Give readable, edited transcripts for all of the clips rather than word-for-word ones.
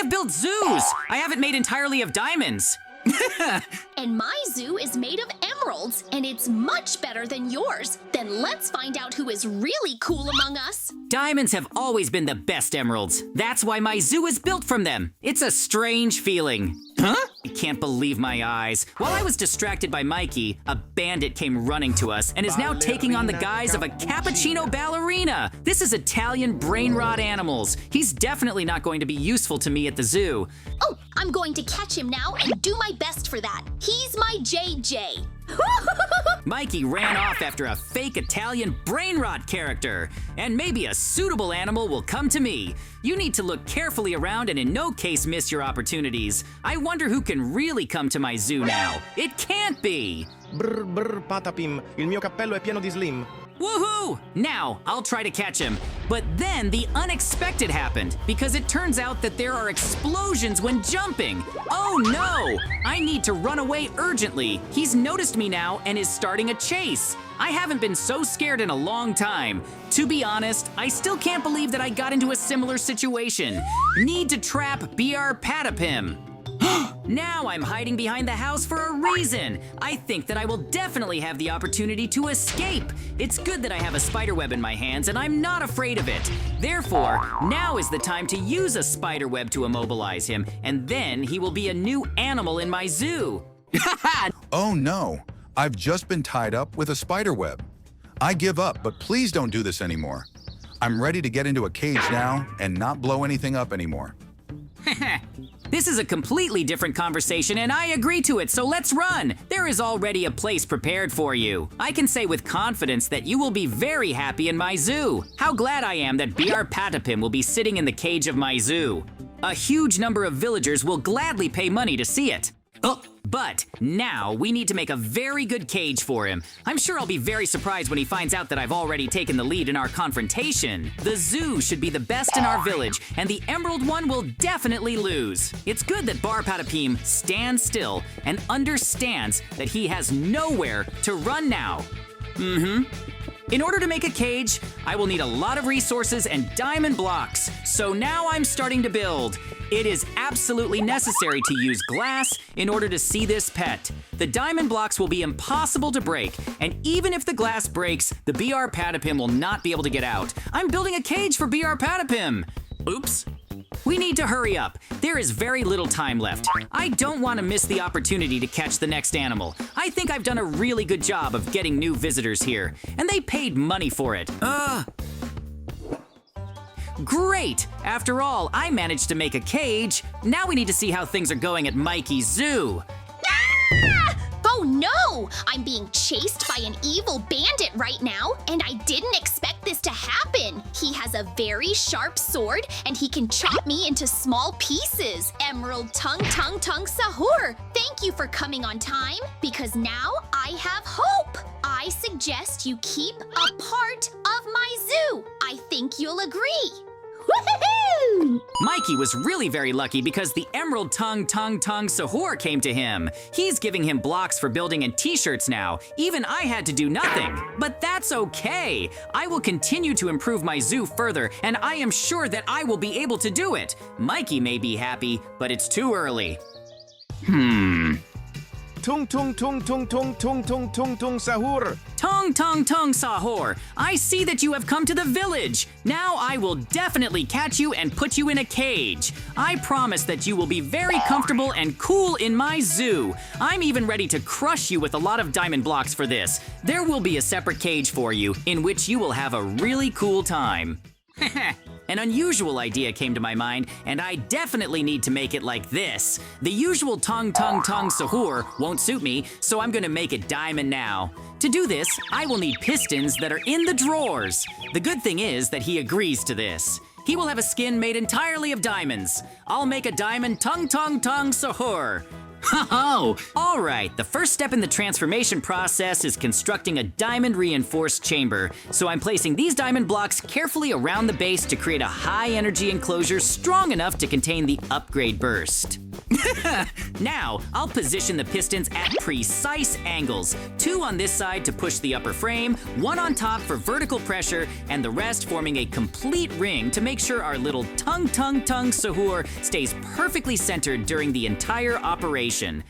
have built zoos! I have it made entirely of diamonds. And my zoo is made of emeralds, and it's much better than yours. Then let's find out who is really cool among us. Diamonds have always been the best emeralds. That's why my zoo is built from them. It's a strange feeling. Huh? I can't believe my eyes. While I was distracted by Mikey, a bandit came running to us and is now taking on the guise of a cappuccino ballerina. This is Italian Brainrot animals. He's definitely not going to be useful to me at the zoo. Oh, I'm going to catch him now and do my best for that. He's my JJ. Mikey ran off after a fake Italian Brainrot character. And maybe a suitable animal will come to me. You need to look carefully around and in no case miss your opportunities. I wonder who can really come to my zoo now. It can't be! Brr brr patapim, il mio cappello è pieno di slim. Woohoo! Now, I'll try to catch him. But then the unexpected happened, because it turns out that there are explosions when jumping. Oh no! I need to run away urgently. He's noticed me now and is starting a chase. I haven't been so scared in a long time. To be honest, I still can't believe that I got into a similar situation. Need to trap BR Patapim. Now I'm hiding behind the house for a reason. I think that I will definitely have the opportunity to escape. It's good that I have a spider web in my hands and I'm not afraid of it. Therefore, now is the time to use a spider web to immobilize him, and then he will be a new animal in my zoo. Oh no, I've just been tied up with a spider web. I give up, but please don't do this anymore. I'm ready to get into a cage now and not blow anything up anymore. This is a completely different conversation and I agree to it, so let's run! There is already a place prepared for you. I can say with confidence that you will be very happy in my zoo. How glad I am that BR Patapim will be sitting in the cage of my zoo. A huge number of villagers will gladly pay money to see it. Oh, but now we need to make a very good cage for him. I'm sure I'll be very surprised when he finds out that I've already taken the lead in our confrontation. The zoo should be the best in our village, and the Emerald one will definitely lose. It's good that Bar Patapim stands still and understands that he has nowhere to run now. In order to make a cage, I will need a lot of resources and diamond blocks. So now I'm starting to build. It is absolutely necessary to use glass in order to see this pet. The diamond blocks will be impossible to break, and even if the glass breaks, the BR Patapim will not be able to get out. I'm building a cage for BR Patapim. Oops. We need to hurry up. There is very little time left. I don't want to miss the opportunity to catch the next animal. I think I've done a really good job of getting new visitors here, and they paid money for it. Great! After all, I managed to make a cage. Now we need to see how things are going at Mikey's zoo. Ah! Oh no! I'm being chased by an evil bandit right now, and I didn't expect this to happen. He has a very sharp sword, and he can chop me into small pieces. Emerald tongue sahur! Thank you for coming on time, because now I have hope. I suggest you keep a part of my zoo. I think you'll agree. Woohoo! Mikey was really very lucky because the Emerald tongue sahur came to him. He's giving him blocks for building and t-shirts now. Even I had to do nothing. But that's okay. I will continue to improve my zoo further, and I am sure that I will be able to do it. Mikey may be happy, but it's too early. Tung tung tung tung tung tung tung tung tung sahur. Tung sahur. I see that you have come to the village. Now I will definitely catch you and put you in a cage. I promise that you will be very comfortable and cool in my zoo. I'm even ready to crush you with a lot of diamond blocks for this. There will be a separate cage for you in which you will have a really cool time. An unusual idea came to my mind, and I definitely need to make it like this. The usual tung sahur won't suit me, so I'm gonna make it diamond now. To do this, I will need pistons that are in the drawers. The good thing is that he agrees to this. He will have a skin made entirely of diamonds. I'll make a diamond tung sahur. Oh, all right. The first step in the transformation process is constructing a diamond reinforced chamber. So I'm placing these diamond blocks carefully around the base to create a high energy enclosure strong enough to contain the upgrade burst. Now, I'll position the pistons at precise angles. 2 on this side to push the upper frame, 1 on top for vertical pressure, and the rest forming a complete ring to make sure our little tung sahur stays perfectly centered during the entire operation.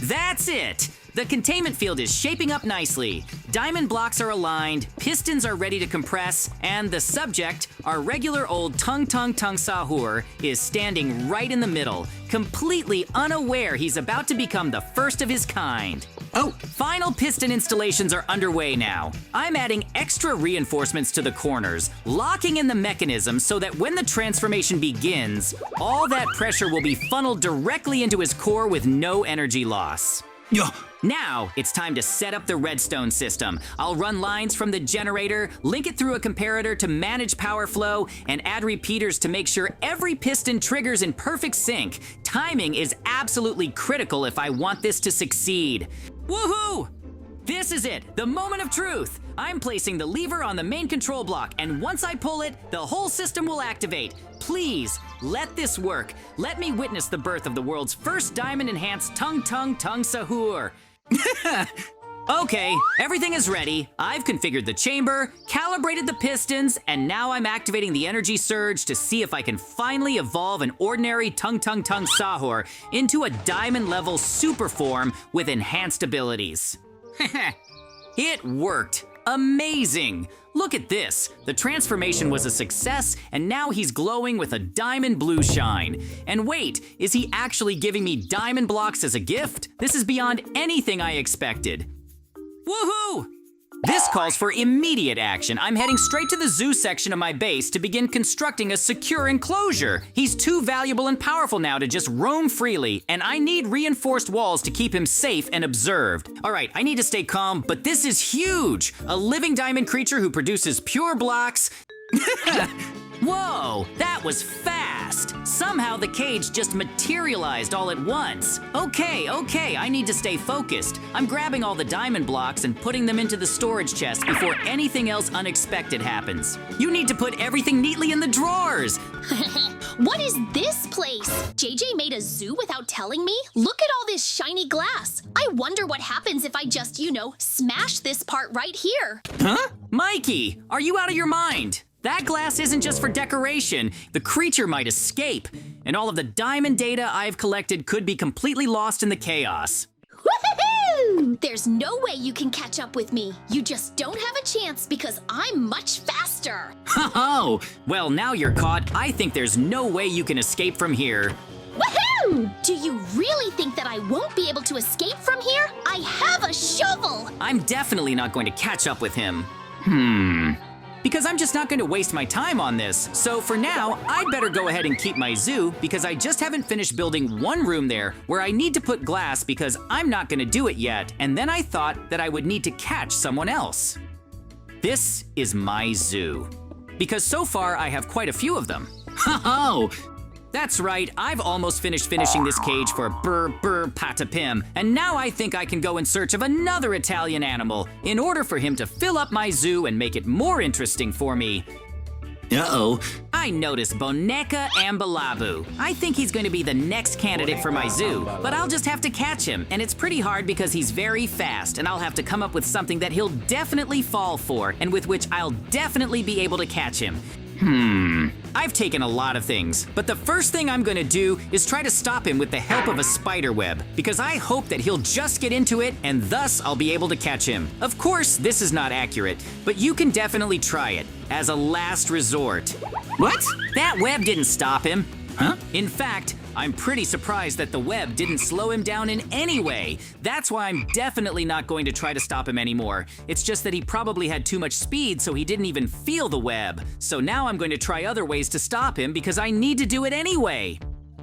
That's it! The containment field is shaping up nicely. Diamond blocks are aligned, pistons are ready to compress, and the subject, our regular old tung sahur, is standing right in the middle, completely unaware he's about to become the first of his kind. Oh, final piston installations are underway now. I'm adding extra reinforcements to the corners, locking in the mechanism so that when the transformation begins, all that pressure will be funneled directly into his core with no energy loss. Now, it's time to set up the redstone system. I'll run lines from the generator, link it through a comparator to manage power flow, and add repeaters to make sure every piston triggers in perfect sync. Timing is absolutely critical if I want this to succeed. Woohoo! This is it, the moment of truth. I'm placing the lever on the main control block, and once I pull it, the whole system will activate. Please, let this work. Let me witness the birth of the world's first diamond-enhanced tung sahur. Okay, everything is ready. I've configured the chamber, calibrated the pistons, and now I'm activating the energy surge to see if I can finally evolve an ordinary tung sahur into a diamond-level super form with enhanced abilities. It worked. Amazing! Look at this. The transformation was a success, and now he's glowing with a diamond blue shine. And wait, is he actually giving me diamond blocks as a gift? This is beyond anything I expected. Woohoo! This calls for immediate action. I'm heading straight to the zoo section of my base to begin constructing a secure enclosure. He's too valuable and powerful now to just roam freely, and I need reinforced walls to keep him safe and observed. All right, I need to stay calm, but this is huge! A living diamond creature who produces pure blocks. Whoa, that was fast! Somehow the cage just materialized all at once. Okay, I need to stay focused. I'm grabbing all the diamond blocks and putting them into the storage chest before anything else unexpected happens. You need to put everything neatly in the drawers. What is this place? JJ made a zoo without telling me? Look at all this shiny glass. I wonder what happens if I just, smash this part right here. Huh? Mikey, are you out of your mind? That glass isn't just for decoration. The creature might escape, and all of the diamond data I've collected could be completely lost in the chaos. Woohoo! There's no way you can catch up with me. You just don't have a chance because I'm much faster. Oh, well, now you're caught. I think there's no way you can escape from here. Woohoo! Do you really think that I won't be able to escape from here? I have a shovel! I'm definitely not going to catch up with him. Because I'm just not going to waste my time on this. So for now, I'd better go ahead and keep my zoo because I just haven't finished building one room there where I need to put glass because I'm not going to do it yet. And then I thought that I would need to catch someone else. This is my zoo. Because so far I have quite a few of them. Oh, that's right, I've almost finished finishing this cage for Brr Patapim, and now I think I can go in search of another Italian animal in order for him to fill up my zoo and make it more interesting for me. Uh-oh. I noticed Boneca Ambalabu. I think he's going to be the next candidate for my zoo, but I'll just have to catch him, and it's pretty hard because he's very fast, and I'll have to come up with something that he'll definitely fall for, and with which I'll definitely be able to catch him. I've taken a lot of things, but the first thing I'm gonna do is try to stop him with the help of a spider web, because I hope that he'll just get into it and thus I'll be able to catch him. Of course, this is not accurate, but you can definitely try it as a last resort. What? That web didn't stop him. Huh? In fact, I'm pretty surprised that the web didn't slow him down in any way. That's why I'm definitely not going to try to stop him anymore. It's just that he probably had too much speed, so he didn't even feel the web. So now I'm going to try other ways to stop him because I need to do it anyway.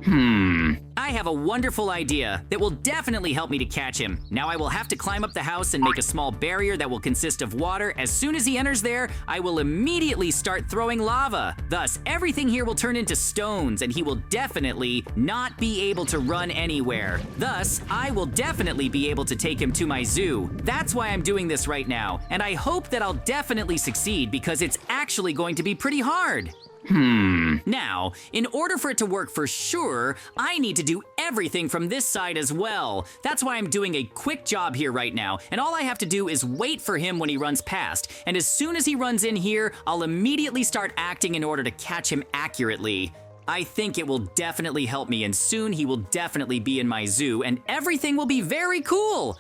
I have a wonderful idea that will definitely help me to catch him. Now I will have to climb up the house and make a small barrier that will consist of water. As soon as he enters there, I will immediately start throwing lava. Thus, everything here will turn into stones and he will definitely not be able to run anywhere. Thus, I will definitely be able to take him to my zoo. That's why I'm doing this right now, and I hope that I'll definitely succeed because it's actually going to be pretty hard. Now, in order for it to work for sure, I need to do everything from this side as well. That's why I'm doing a quick job here right now, and all I have to do is wait for him when he runs past. And as soon as he runs in here, I'll immediately start acting in order to catch him accurately. I think it will definitely help me, and soon he will definitely be in my zoo, and everything will be very cool.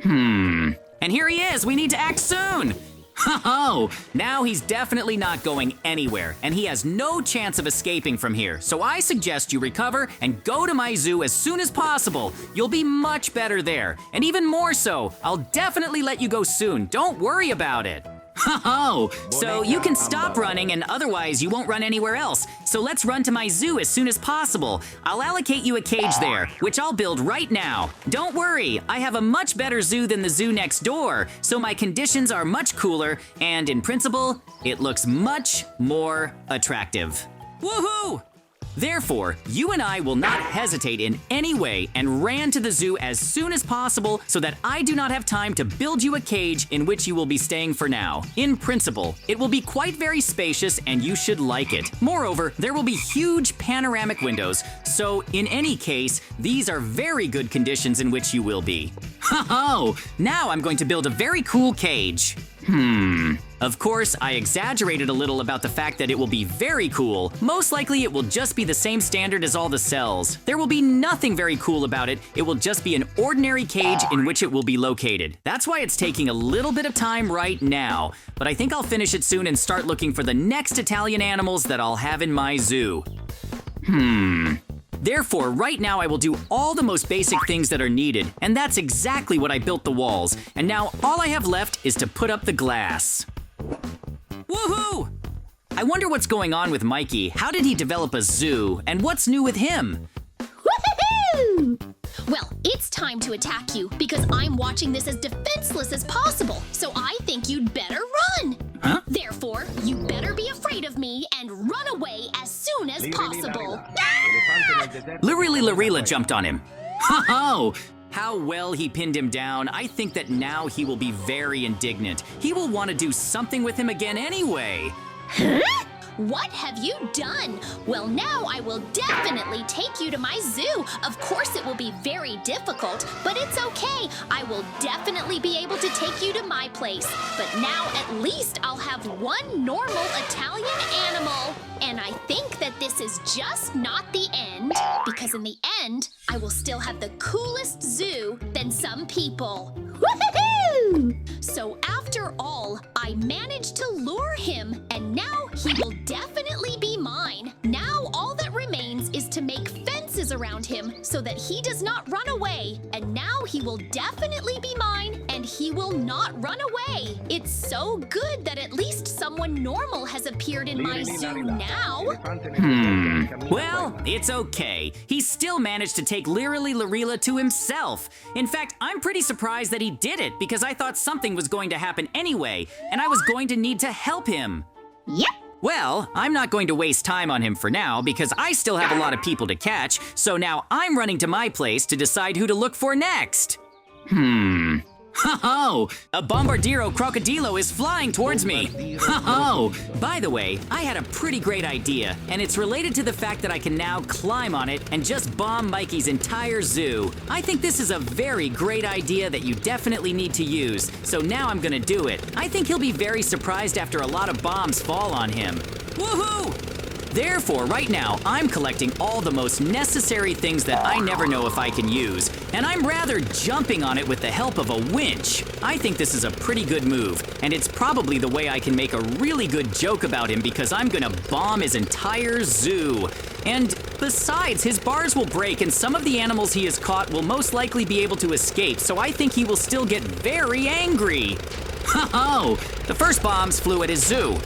And here he is. We need to act soon. Oh, now he's definitely not going anywhere, and he has no chance of escaping from here. So I suggest you recover and go to my zoo as soon as possible. You'll be much better there, and even more so, I'll definitely let you go soon. Don't worry about it. Oh, so you can stop running, and otherwise you won't run anywhere else. So let's run to my zoo as soon as possible. I'll allocate you a cage there, which I'll build right now. Don't worry, I have a much better zoo than the zoo next door, so my conditions are much cooler, and in principle, it looks much more attractive. Woohoo! Therefore, you and I will not hesitate in any way and ran to the zoo as soon as possible so that I do not have time to build you a cage in which you will be staying for now. In principle, it will be quite very spacious and you should like it. Moreover, there will be huge panoramic windows, so in any case, these are very good conditions in which you will be. Oh, now I'm going to build a very cool cage. Of course, I exaggerated a little about the fact that it will be very cool. Most likely it will just be the same standard as all the cells. There will be nothing very cool about it. It will just be an ordinary cage in which it will be located. That's why it's taking a little bit of time right now. But I think I'll finish it soon and start looking for the next Italian animals that I'll have in my zoo. Therefore, right now I will do all the most basic things that are needed, and that's exactly what I built the walls. And now all I have left is to put up the glass. Woohoo! I wonder what's going on with Mikey. How did he develop a zoo, and what's new with him? Woohoo! Well, it's time to attack you because I'm watching this as defenseless as possible, so I think you'd better run. Huh? Therefore, you better be afraid of me and run away as soon as possible. Larila jumped on him. Ho-ho! How well he pinned him down. I think that now he will be very indignant. He will want to do something with him again anyway. Huh? What have you done? Well, now I will definitely take you to my zoo. Of course, it will be very difficult, but it's okay. I will definitely be able to take you to my place. But now at least I'll have one normal Italian animal. And I think that this is just not the end, because in the end, I will still have the coolest zoo than some people. Woohoo! So after all, I managed to lure him, and now he will definitely be mine. Now all that remains is to make fences around him so that he does not run away. And now he will definitely be mine, and he will not run away. It's so good that at least someone normal has appeared in my zoo now. Well, it's okay. He still managed to take Larila to himself. In fact, I'm pretty surprised that he did it because I thought something was going to happen anyway, and I was going to need to help him. Yep. Well, I'm not going to waste time on him for now because I still have a lot of people to catch, so now I'm running to my place to decide who to look for next. Ho-ho! A Bombardiro Crocodilo is flying towards me! Ho-ho! By the way, I had a pretty great idea, and it's related to the fact that I can now climb on it and just bomb Mikey's entire zoo. I think this is a very great idea that you definitely need to use, so now I'm gonna do it. I think he'll be very surprised after a lot of bombs fall on him. Woohoo! Therefore, right now, I'm collecting all the most necessary things that I never know if I can use, and I'm rather jumping on it with the help of a winch. I think this is a pretty good move, and it's probably the way I can make a really good joke about him because I'm gonna bomb his entire zoo. And besides, his bars will break and some of the animals he has caught will most likely be able to escape, so I think he will still get very angry. Ho-ho! The first bombs flew at his zoo.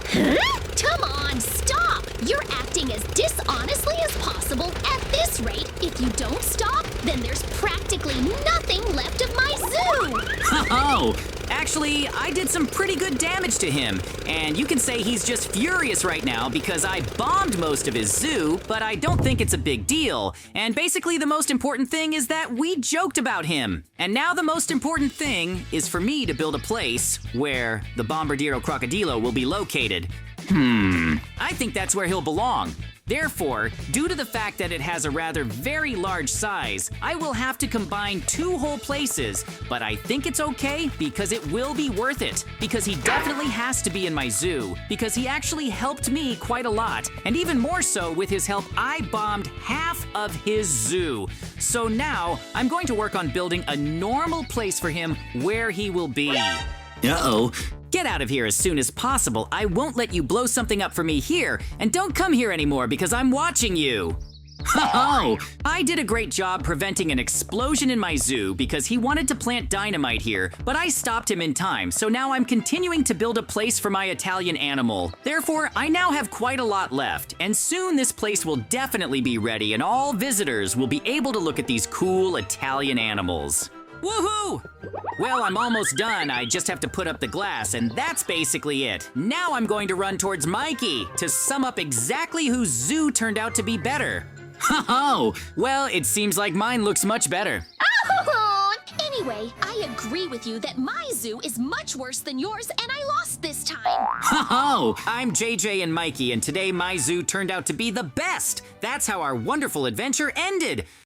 Huh? Come on, stop! You're acting as dishonestly as possible. At this rate, if you don't stop, then there's practically nothing left of my zoo! Oh, actually, I did some pretty good damage to him, and you can say he's just furious right now because I bombed most of his zoo, but I don't think it's a big deal. And basically the most important thing is that we joked about him. And now the most important thing is for me to build a place where the Bombardiro Crocodilo will be located. I think that's where he'll belong. Therefore, due to the fact that it has a rather very large size, I will have to combine 2 whole places, but I think it's okay because it will be worth it, because he definitely has to be in my zoo, because he actually helped me quite a lot, and even more so with his help, I bombed half of his zoo. So now, I'm going to work on building a normal place for him where he will be. Uh-oh. Get out of here as soon as possible. I won't let you blow something up for me here, and don't come here anymore because I'm watching you. Oh, I did a great job preventing an explosion in my zoo because he wanted to plant dynamite here, but I stopped him in time, so now I'm continuing to build a place for my Italian animal. Therefore, I now have quite a lot left, and soon this place will definitely be ready and all visitors will be able to look at these cool Italian animals. Woohoo! Well, I'm almost done. I just have to put up the glass, and that's basically it. Now I'm going to run towards Mikey to sum up exactly whose zoo turned out to be better. Oh, well, it seems like mine looks much better. Oh, anyway, I agree with you that my zoo is much worse than yours, and I lost this time. Oh, I'm JJ and Mikey, and today my zoo turned out to be the best. That's how our wonderful adventure ended.